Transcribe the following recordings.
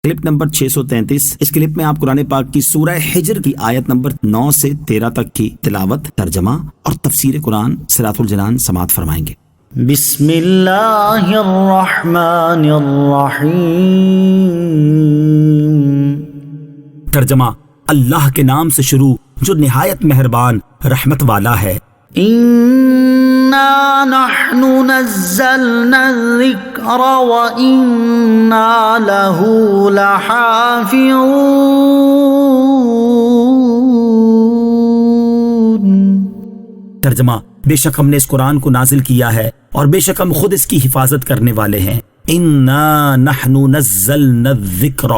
Clip number 633۔ اس clip میں آپ قرآن پاک کی سورہ حجر کی آیت نمبر 9 سے 13 تک کی تلاوت، ترجمہ اور تفسیر قرآن صراط الجنان سماعت فرمائیں گے۔ بسم اللہ الرحمن الرحیم۔ ترجمہ: اللہ کے نام سے شروع جو نہایت مہربان رحمت والا ہے۔ اِنَّا نَحْنُ نَزَّلْنَا الذِّكْرَ وَإِنَّا لَهُ لَحَافِظُونَ۔ ترجمہ: بے شک ہم نے اس قرآن کو نازل کیا ہے اور بے شک ہم خود اس کی حفاظت کرنے والے ہیں۔ اِنَّا نَحْنُ نَزَّلْنَا الذِّكْرَ،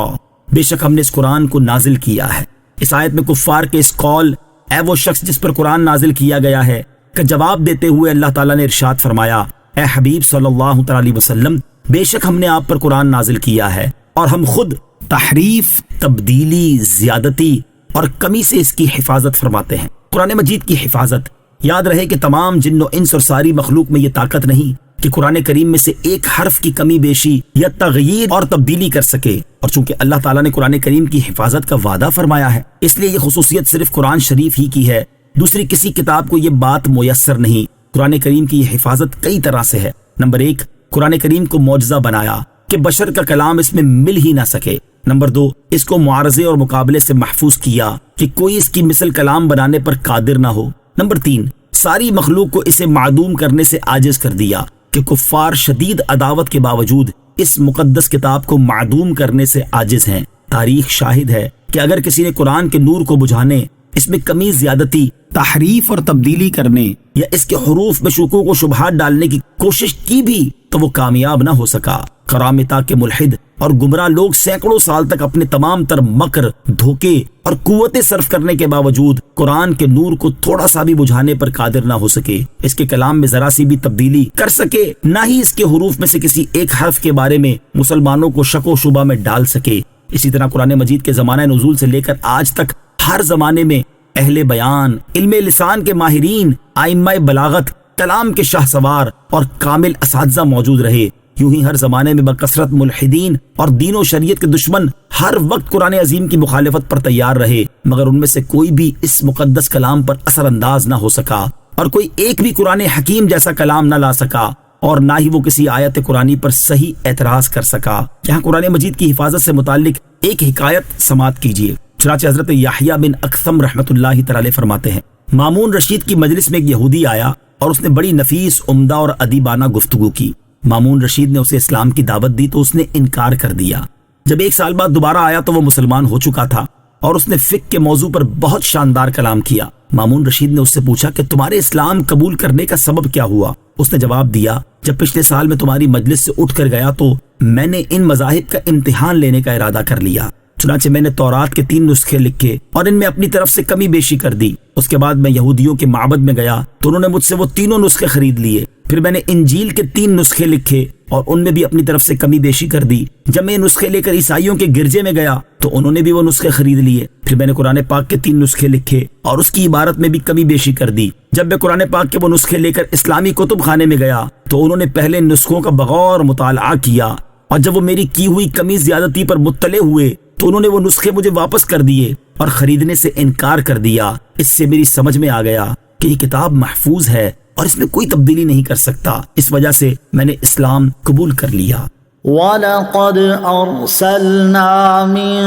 بے شک ہم نے اس قرآن کو نازل کیا ہے۔ اس آیت میں کفار کے اس قول اے وہ شخص جس پر قرآن نازل کیا گیا ہے کا جواب دیتے ہوئے اللہ تعالیٰ نے ارشاد فرمایا، اے حبیب صلی اللہ تعالی علیہ وسلم، بے شک ہم نے آپ پر قرآن نازل کیا ہے اور ہم خود تحریف، تبدیلی، زیادتی اور کمی سے اس کی حفاظت فرماتے ہیں۔ قرآن مجید کی حفاظت، یاد رہے کہ تمام جن و انس اور ساری مخلوق میں یہ طاقت نہیں کہ قرآن کریم میں سے ایک حرف کی کمی بیشی یا تغییر اور تبدیلی کر سکے، اور چونکہ اللہ تعالیٰ نے قرآن کریم کی حفاظت کا وعدہ فرمایا ہے اس لیے یہ خصوصیت صرف قرآن شریف ہی کی ہے، دوسری کسی کتاب کو یہ بات میسر نہیں۔ قرآن کریم کی یہ حفاظت کئی طرح سے ہے۔ نمبر 1، قرآن کریم کو معجزہ بنایا کہ بشر کا کلام اس میں مل ہی نہ سکے۔ نمبر 2، اس کو معارضے اور مقابلے سے محفوظ کیا کہ کوئی اس کی مثل کلام بنانے پر قادر نہ ہو۔ نمبر 3، ساری مخلوق کو اسے معدوم کرنے سے عاجز کر دیا کہ کفار شدید عداوت کے باوجود اس مقدس کتاب کو معدوم کرنے سے عاجز ہیں۔ تاریخ شاہد ہے کہ اگر کسی نے قرآن کے نور کو بجھانے، اس میں کمی، زیادتی، تحریف اور تبدیلی کرنے یا اس کے حروف میں شکوک و شبہات ڈالنے کی کوشش کی بھی تو وہ کامیاب نہ ہو سکا۔ کرامتا کے ملحد اور گمراہ لوگ سینکڑوں سال تک اپنے تمام تر مکر، دھوکے اور قوتیں صرف کرنے کے باوجود قرآن کے نور کو تھوڑا سا بھی بجھانے پر قادر نہ ہو سکے، اس کے کلام میں ذرا سی بھی تبدیلی کر سکے، نہ ہی اس کے حروف میں سے کسی ایک حرف کے بارے میں مسلمانوں کو شک و شبہ میں ڈال سکے۔ اسی طرح قرآن مجید کے زمانہ نزول سے لے کر آج تک ہر زمانے میں اہل بیان، علم لسان کے ماہرین، ائمہ بلاغت، کلام کے شاہ سوار اور کامل اساتذہ موجود رہے۔ یوں ہی ہر زمانے میں بکثرت ملحدین اور دین و شریعت کے دشمن ہر وقت قرآن عظیم کی مخالفت پر تیار رہے، مگر ان میں سے کوئی بھی اس مقدس کلام پر اثر انداز نہ ہو سکا اور کوئی ایک بھی قرآن حکیم جیسا کلام نہ لا سکا، اور نہ ہی وہ کسی آیت قرآنی پر صحیح اعتراض کر سکا۔ یہاں قرآن مجید کی حفاظت سے متعلق ایک حکایت سماعت کیجیے۔ چنانچہ حضرت یحییٰ بن اکثم رحمۃ اللہ تعالی فرماتے ہیں، مامون رشید کی مجلس میں ایک یہودی آیا اور اس نے بڑی نفیس، عمدہ اور ادیبانہ گفتگو کی۔ مامون رشید نے اسے اسلام کی دعوت دی تو اس نے انکار کر دیا۔ جب 1 سال بعد دوبارہ آیا تو وہ مسلمان ہو چکا تھا اور اس نے فقہ کے موضوع پر بہت شاندار کلام کیا۔ مامون رشید نے اس سے پوچھا کہ تمہارے اسلام قبول کرنے کا سبب کیا ہوا؟ اس نے جواب دیا، جب پچھلے سال میں تمہاری مجلس سے اٹھ کر گیا تو میں نے ان مذاہب کا امتحان لینے کا ارادہ کر لیا، چنانچہ میں نے تورات کے 3 نسخے لکھے اور ان میں اپنی طرف سے کمی بیشی کر دی۔ اس کے بعد میں یہودیوں کے معبد میں گیا تو انہوں نے مجھ سے وہ تینوں نسخے خرید لیے۔ پھر میں نے انجیل کے 3 نسخے لکھے اور ان میں بھی اپنی طرف سے کمی بیشی کر دی۔ جب میں نسخے لے کر عیسائیوں کے گرجے میں گیا تو انہوں نے بھی وہ نسخے خرید لیے۔ پھر میں نے قرآن پاک کے 3 نسخے لکھے اور اس کی عبارت میں بھی کمی بیشی کر دی۔ جب میں قرآن پاک کے وہ نسخے لے کر اسلامی کتب خانے میں گیا تو انہوں نے پہلے نسخوں کا بغور مطالعہ کیا، اور جب وہ میری کی ہوئی کمی زیادتی پر مطلع ہوئے تو انہوں نے وہ نسخے مجھے واپس کر دیے اور خریدنے سے انکار کر دیا۔ اس سے میری سمجھ میں آ گیا کہ یہ کتاب محفوظ ہے اور اس میں کوئی تبدیلی نہیں کر سکتا، اس وجہ سے میں نے اسلام قبول کر لیا۔ وَلَقَدْ أَرْسَلْنَا مِن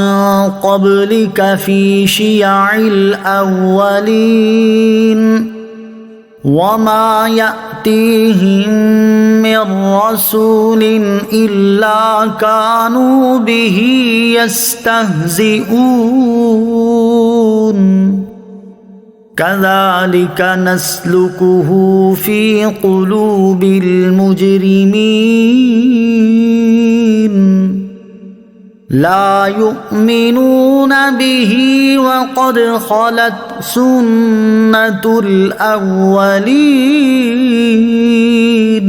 قَبْلِكَ فِي شِيَعِ الْأَوَّلِينَ وَمَا يَأْتِيهِم مِّن رَّسُولٍ إِلَّا كَانُوا بِهِ يَسْتَهْزِئُونَ كَذَلِكَ نَسْلُكُهُ فِي قُلُوبِ الْمُجْرِمِينَ لا يؤمنون به وقد خلت سنة الأولين۔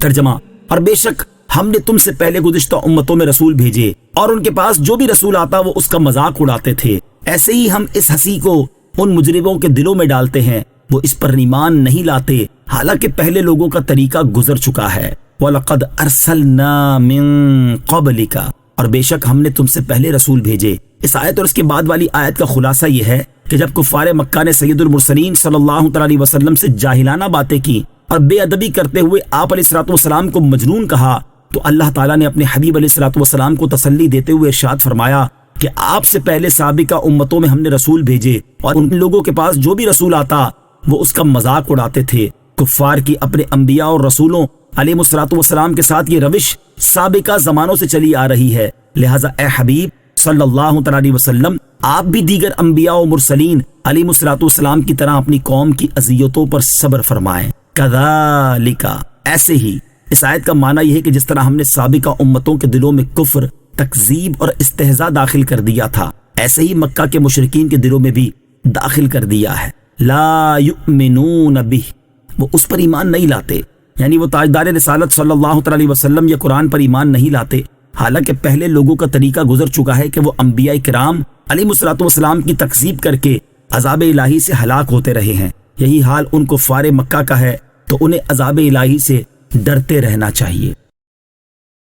ترجمہ: اور بے شک ہم نے تم سے پہلے گزشتہ امتوں میں رسول بھیجے اور ان کے پاس جو بھی رسول آتا وہ اس کا مذاق اڑاتے تھے، ایسے ہی ہم اس ہنسی کو ان مجرموں کے دلوں میں ڈالتے ہیں، وہ اس پر ایمان نہیں لاتے حالانکہ پہلے لوگوں کا طریقہ گزر چکا ہے۔ وَلَقَدْ أَرْسَلْنَا مِن قَبْلِكَ، اور بے شک ہم نے تم سے پہلے رسول بھیجے۔ اس آیت اور اس کے بعد والی آیت کا خلاصہ یہ ہے کہ جب کفار مکہ نے سید المرسلین صلی اللہ تعالی علیہ وسلم سے جاہلانہ باتیں کی اور بے ادبی کرتے ہوئے آپ علیہ الصلوۃ والسلام کو مجنون کہا، تو اللہ تعالیٰ نے اپنے حبیب علیہ الصلوۃ والسلام کو تسلی دیتے ہوئے ارشاد فرمایا کہ آپ سے پہلے سابقہ امتوں میں ہم نے رسول بھیجے، اور ان لوگوں کے پاس جو بھی رسول آتا وہ اس کا مذاق اڑاتے تھے۔ کفار کی اپنے انبیاء اور رسولوں علیہ الصلوۃ والسلام کے ساتھ یہ روش سابقہ زمانوں سے چلی آ رہی ہے، لہٰذا اے حبیب صلی اللہ تعالی علیہ وسلم آپ بھی دیگر انبیاء و مرسلین علیہ الصلوۃ والسلام کی طرح اپنی قوم کی اذیتوں پر صبر فرمائیں۔ کذالک، ایسے ہی۔ اس آیت کا معنی یہ ہے کہ جس طرح ہم نے سابقہ امتوں کے دلوں میں کفر، تکذیب اور استہزاء داخل کر دیا تھا، ایسے ہی مکہ کے مشرکین کے دلوں میں بھی داخل کر دیا ہے۔ لا یؤمنون بہ، وہ اس پر ایمان نہیں لاتے، یعنی وہ تاجدار رسالت صلی اللہ تعالی علیہ وسلم یا قرآن پر ایمان نہیں لاتے، حالانکہ پہلے لوگوں کا طریقہ گزر چکا ہے کہ وہ انبیاء کرام علیہ الصلوۃ والسلام کی تکذیب کر کے عذاب الہی سے ہلاک ہوتے رہے ہیں۔ یہی حال ان کفار مکہ کا ہے، تو انہیں عذاب الہی سے ڈرتے رہنا چاہیے۔